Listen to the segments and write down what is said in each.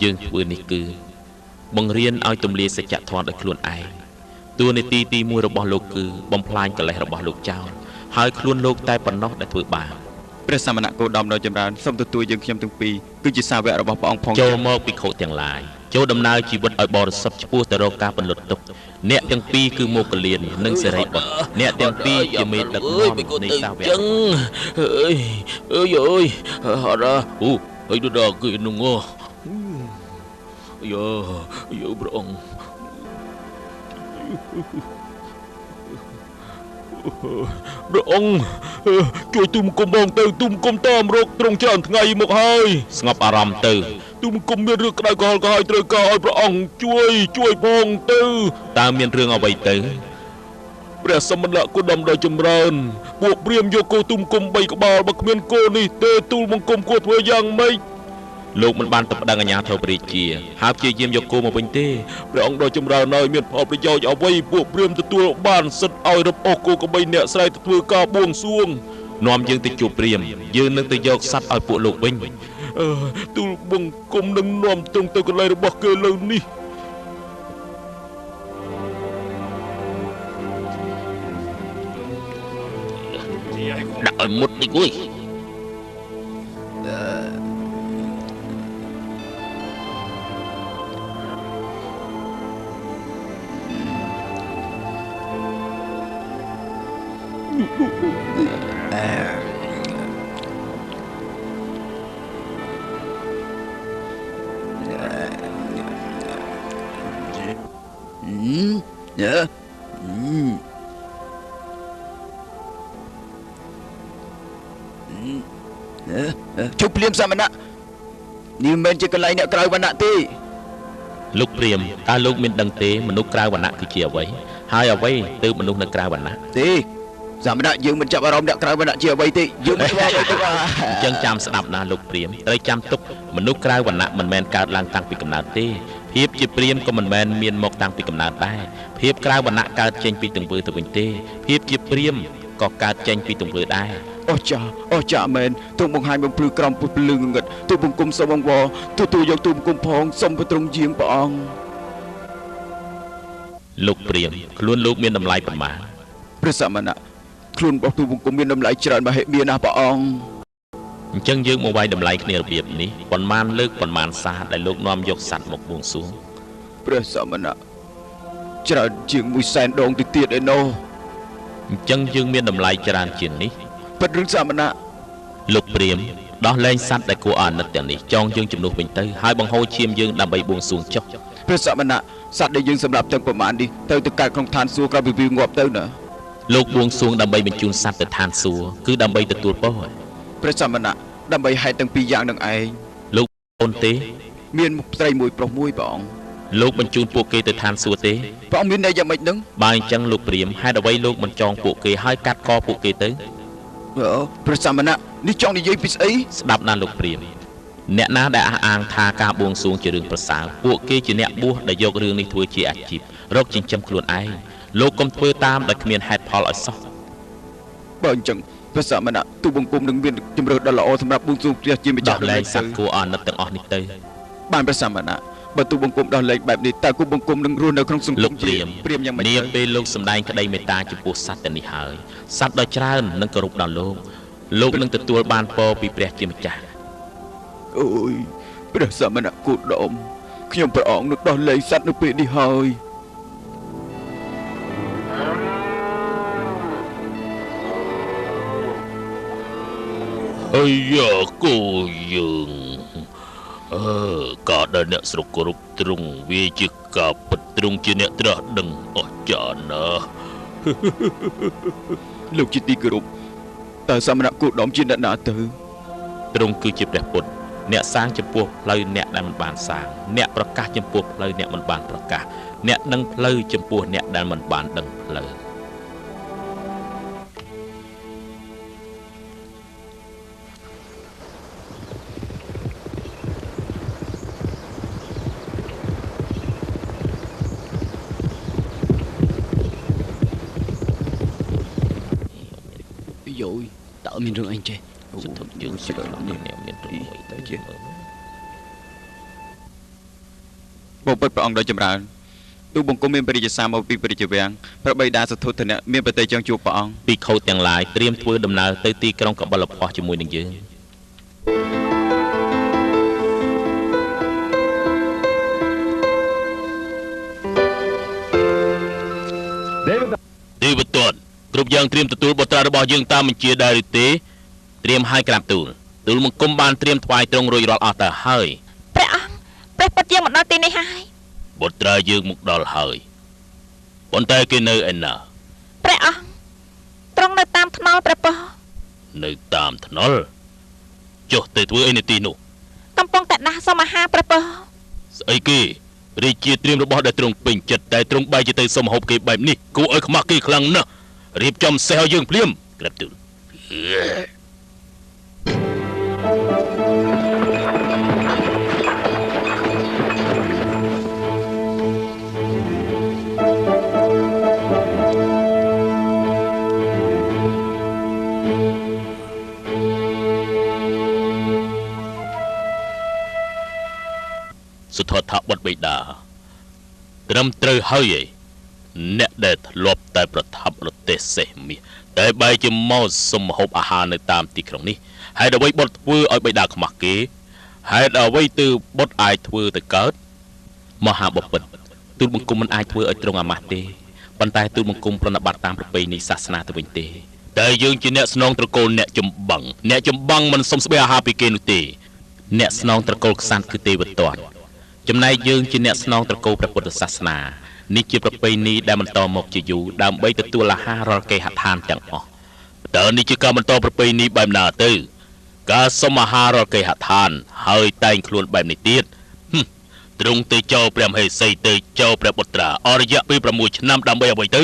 យើងធ្វើនេះគឺបង្រៀនឲ្យទម្លាយសច្ចធម៌ដោយខ្លួនឯងតួនាទីទី1របស់លោកគឺបំផ្លាញកិលេសរបស់លោកចោលហើយខ្លួនលោកតែប៉ុណ្ណោះដែលធ្វើបានព្រះសមណគោតមដ៏ចម្រើនសូមទទួលយើងខ្ញុំទាំងពីរគឺជាសាវករបស់ព្រះអង្គផងចូលមកភិក្ខុទាំងឡាយចូលដំណើរជីវិតឲ្យបរិសុទ្ធឆ្ពោះទៅរកការបន្លត់ទុកអ្នកទាំងពីរគឺមោគលាននិងសេរីបុត្រអ្នកទាំងពីរជាមេដឹកនាំនៃសាវកចឹងអើយអរអូហើយដល់គេនោះយោព្រះអង្គព្រះអង្គជួយទុំគុំបងទៅទុំគុំតាមរកត្រង់ច្រើនថ្ងៃមកហើយស្ងប់អារម្មណ៍ទៅទុំគុំមានរឿងក្តៅក្រហល់ក៏ហើយត្រូវការឲ្យព្រះអង្គជួយផងទៅតើមានរឿងអ្វីទៅព្រះសមណគោតមដ៏ចម្រើនពួកព្រាហ្មណ៍យកគោទុំគុំ3ក្បាលបើគ្មានគោនេះទេទូលបង្គំគួរធ្វើយ៉ាងម៉េចលោកមិនបានទៅប្តឹងអាជ្ញាធរព្រះរាជាហើយព្យាយាមយកគោមកវិញទេព្រះអង្គដ៏ចម្រើនហើយមានផលប្រយោជន៍អ្វីពួកព្រាហ្មណ៍ទទួលបានសិទ្ធឲ្យរឹបអូសគោក្របីអ្នកស្រែទៅធ្វើការបួងសួងនាំយើងទៅជួបព្រាហ្មណ៍យើងនឹងទៅយកសត្វឲ្យពួកលោកវិញទូលបង្គំនឹងនាំត្រង់ទៅកន្លែងរបស់គេលើនេះដាក់ឲ្យមុតនេះគួយជុំព្រាមសមណៈនេះមិនមែនជាកន្លែងអ្នកក្រៅវណ្ណៈទេលោកព្រាមតើលោកមានដឹងទេមនុស្សក្រៅវណ្ណៈគឺជាអ្វីហើយអ្វីទើបមនុស្សនៅក្រៅវណ្ណៈទេសមណៈយើងមិនចាប់អារម្មណ៍អ្នកក្រៅវណ្ណៈជាអ្វីទេយើងមិនស្គាល់ទេអញ្ចឹងចាំស្ដាប់ណាលោកព្រាមត្រូវចាំទុកមនុស្សក្រៅវណ្ណៈមិនមែនកើតឡើងតាំងពីកំណើតទេភាពជាព្រាមក៏មិនមែនមានមកតាំងពីកំណើតដែរភាពក្រៅវណ្ណៈកើតចេញពីទង្វើទៅវិញទេភាពជាព្រាមក៏កើតចេញពីទង្វើដែរអូចាមែនទូបង្ហាញបំភ្លឺក្រំពុះភ្លឺងងឹតទូបង្គំសូមអង្វរទទួលយកទូបង្គំផងសូមប្រទ្រង់យាងព្រះអង្គលោកព្រាមខ្លួនលោកមានតម្លៃប៉ុន្មានព្រះសមណៈខ្លួនរបស់ទូបង្គំមានតម្លៃច្រើនមហិមាណាស់ព្រះអង្គអញ្ចឹងយើងមកវាយតម្លៃគ្នារបៀបនេះប៉ុន្មានលើកប៉ុន្មានសាដែលលោកនាំយកសัตว์មកបួងសួងព្រះសមណៈច្រើនជាង100,000ដងទៅទៀតឯណោះអញ្ចឹងយើងមានតម្លៃច្រើនជាងនេះពិតរឿងសមណៈលោកព្រាមដោះលែងសัตว์ដែលគួរអាណិតទាំងនេះចងយើងជំនួសវិញទៅហើយបង្ហូរឈាមយើងដើម្បីបួងសួងចុះព្រះសមណៈសត្វដែលយើងសម្រាប់ទាំងប្រមាណនេះទៅកើតក្នុងឋានសួគ៌ក្រោយពីវាងាប់ទៅណាលោកបួងសួងដើម្បីបញ្ជូនសត្វទៅឋានសួគ៌គឺដើម្បីទទួលពរព្រះសមណៈដើម្បីហេតុទាំងពីរយ៉ាងនឹងឯងលោកអូនទេមានស្រីមួយប្រុសមួយព្រះអង្គលោកបញ្ជូនពួកគេទៅឋានសួគ៌ទេព្រះអង្គមានន័យយ៉ាងម៉េចនឹងបើអញ្ចឹងលោកព្រាមហេតុអ្វីលោកមិនចងពួកគេហើយកាត់កពួកគេទៅព្រះសមណៈនេះចង់និយាយពីស្អីស្ដាប់ណាលោកព្រាមអ្នកណាដែលអះអាងថាការបួងសួងជារឿងប្រសើរពួកគេជាអ្នកបួសដែលយករឿងនេះធ្វើជាអាជីពរកចិញ្ចឹមខ្លួនឯងលោកកុំធ្វើតាមដោយគ្មានហេតុផលឲ្យសោះបើអញ្ចឹងព្រះសមណៈទូបង្គំនឹងមានជំរឿនដ៏ល្អសម្រាប់បួងសួងព្រះជាម្ចាស់ដោះលែងសត្វគួរអាណិតទាំងអស់នេះទៅបានព្រះសមណៈបើទូបង្គំដោះលែងបែបនេះតើគូបង្គំនឹងរស់នៅក្នុងសង្គមព្រាមយ៉ាងម៉េចនាពេលលោកសម្ដែងក្តីមេត្តាចំពោះសត្វទាំងនេះហើយសត្វដ៏ច្រើននឹងគោរពដល់លោកនឹងទទួលបានពរពីព្រះជាម្ចាស់អូយព្រះសមណៈគោតមខ្ញុំព្រះអង្គនឹងដោះលែងសត្វនៅពេលនេះហើយអាយ៉ាគោយើងក៏ដល់អ្នកស្រុកគោរពទ្រង់វាជាការពិតទ្រង់ជាអ្នកត្រាស់ដឹងអស្ចារ្យណាស់លោកជាទីគោរពតើសមណៈគោតមជាអ្នកណាទៅទ្រង់គឺជាព្រះពុទ្ធអ្នកសាងចំពោះផ្លូវអ្នកដែលមិនបានសាងអ្នកប្រកាសចំពោះផ្លូវអ្នកមិនបានប្រកាសអ្នកដឹងផ្លូវចំពោះអ្នកដែលមិនបានដឹងផ្លូវយោយតើមានរឿងអីចេះ សន្ធឹកយើងជិះដល់នេះអ្នកមានរឿងមួយទៅជិះមើល លោកជាទីគោរពតើសមណៈគោតមជាអ្នកណាទៅទ្រង់គឺជាព្រះពុទ្ធអ្នកសាងចំពោះផ្លូវអ្នកមិនបានសាងអ្នកប្រកាសចំពោះផ្លូវអ្នកមិនបានប្រកាសអ្នកដឹងផ្លូវចំពោះអ្នកដែលមិនបានដឹងផ្លូវ បបិទ្ធព្រះអង្គដ៏ចម្រើនទូបង្គំមានបរិយាសាមកពីព្រះរាជវាំងព្រះបិតាសធុធនៈមានប្រតិចង់ជួបព្រះអង្គភិក្ខុទាំងឡាយត្រៀមធ្វើដំណើរទៅទីក្រុងកបិលភ័ស្ត្រជាមួយនឹងយើងទេវទត្តគ្រប់យ៉ាងត្រៀមទទួលបុត្រារបស់យើងតាមបញ្ជាដែរឬទេត្រៀមឲ្យក្រាបទូលមង្គមបានត្រៀមថ្វាយទ្រង់រួចរាល់អស់ទៅហើយព្រះអង្គព្រះពុទ្ធយើងមកដល់ទីនេះហើយបុត្រាយើងមកដល់ហើយប៉ុន្តែគេនៅឯណាព្រះអង្គទ្រង់នៅតាមថ្នល់ព្រះពរនៅតាមថ្នល់ចុះទៅធ្វើអីនៅទីនោះកំពុងតែដាស់សុំអាហារព្រះពរស្អីគេរាជាត្រៀមរបស់ដែលទ្រង់ពេញចិត្តតែទ្រង់បែរជាទៅសុំហូបគេបែបនេះគួរឲ្យខ្មាស់គេខ្លាំងណាស់រៀបចំសេះឲ្យយើងភ្លាមក្រាបទូលសុទ្ធថាបុត្របិតាត្រឹមត្រូវហើយឯអ្នកដែលធ្លាប់តែប្រថាប់រទេះសេះមាសតែបែរជាមកសុំហូបអាហារនៅតាមទីក្រុងនេះហេតុអ្វីបុត្រធ្វើឲ្យបិតាខ្មាស់គេហេតុអ្វីទើបបុត្រអាចធ្វើទៅកើតមហាបពិតទូលបង្គំមិនអាចធ្វើឲ្យទ្រង់អាម៉ាស់ទេប៉ុន្តែទូលបង្គំប្រណិប័តតាមប្រពៃណីសាសនាទៅវិញទេតែយើងជាអ្នកស្នងត្រកូលអ្នកចម្បាំងមិនសុំស្បៀអាហារពីគេនោះទេអ្នកស្នងត្រកូលក្សត្រគឺទេវទត្តចំណែកយើងជាអ្នកស្នងត្រកូលព្រះពុទ្ធសាសនានេះជាប្រពៃណីដែលបន្តមកជាយូរដើម្បីទទួលអាហាររាល់គេហដ្ឋានទាំងអស់តើនេះជាការបន្តប្រពៃណីបែបណាទៅការសុំអាហាររាល់គេហដ្ឋានហើយតែងខ្លួនបែបនេះទៀតទ្រង់ទៅចោលព្រះមហេសីទៅចោលព្រះបុត្រាអររយៈពេល6ឆ្នាំដើម្បីអ្វីទៅ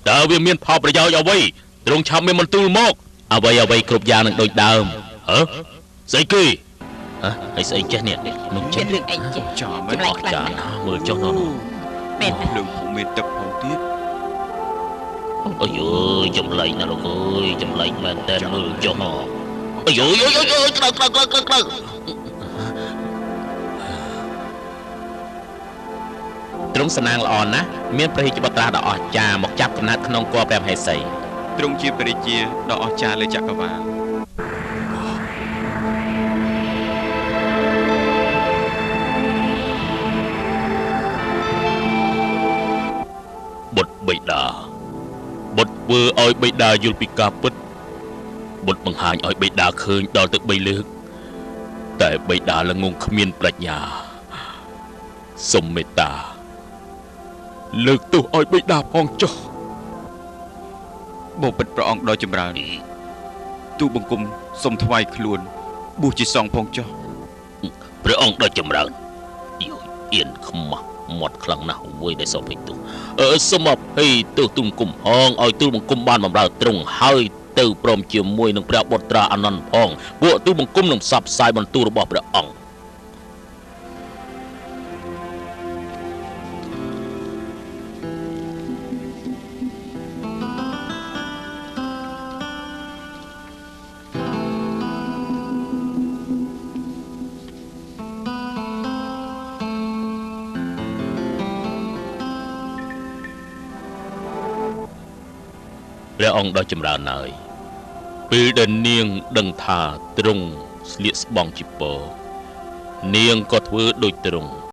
តើវាមានផលប្រយោជន៍អ្វីទ្រង់ឆាប់មានបន្ទូលមកអ្វីគ្រប់យ៉ាងនឹងដូចដើមស្អីគេហើយស្អីចេះនេះមិនចេះរឿងអីចេះចាំមិនអស់ចាមើលចុះនោះមែនភ្លើងភូមិមានទឹកផងទៀតអូយចម្លែកណាស់លោកអើយចម្លែកមែនតើមើលចុះនោះអូយក្តៅទ្រង់សំណាងល្អណាស់មានព្រះរាជបុត្រាដ៏អស្ចារ្យមកចាប់កំណើតក្នុងគភ៌ព្រះមហេសីទ្រង់ជាព្រះរាជាដ៏អស្ចារ្យលើចក្រវាឡបុត្របិតាបុត្រធ្វើឲ្យបិតាយល់ពីការពិតបុត្របង្ហាញឲ្យបិតាឃើញដល់ទៅ3លើកតែបិតាល្ងងគ្មានប្រាជ្ញាសុំមេត្តាលើកទោសឲ្យបិតាផងចុះបបិទ្ធព្រះអង្គដ៏ចម្រើនទូបង្គំសុំថ្វាយខ្លួនបួសជាសង្ឃផងចុះព្រះអង្គដ៏ចម្រើនអៀនខ្មាស់មាត់ខ្លាំងណាស់វយដែលសុំពេកទោសសូមអភ័យទោសទូលបង្គំហងឲ្យទូលបង្គំបានបម្រើត្រង់ហើយទៅព្រមជាមួយនឹងព្រះបុត្រាអនន្តផងពួកទូលបង្គំនឹងផ្សព្វផ្សាយបន្ទូលរបស់ព្រះអង្គព្រះអង្គដ៏ចម្រើនហើយពេលដែលនាងដឹងថាទ្រង់ស្លៀកស្បង់ជាពរនាងក៏ធ្វើដូចទ្រង់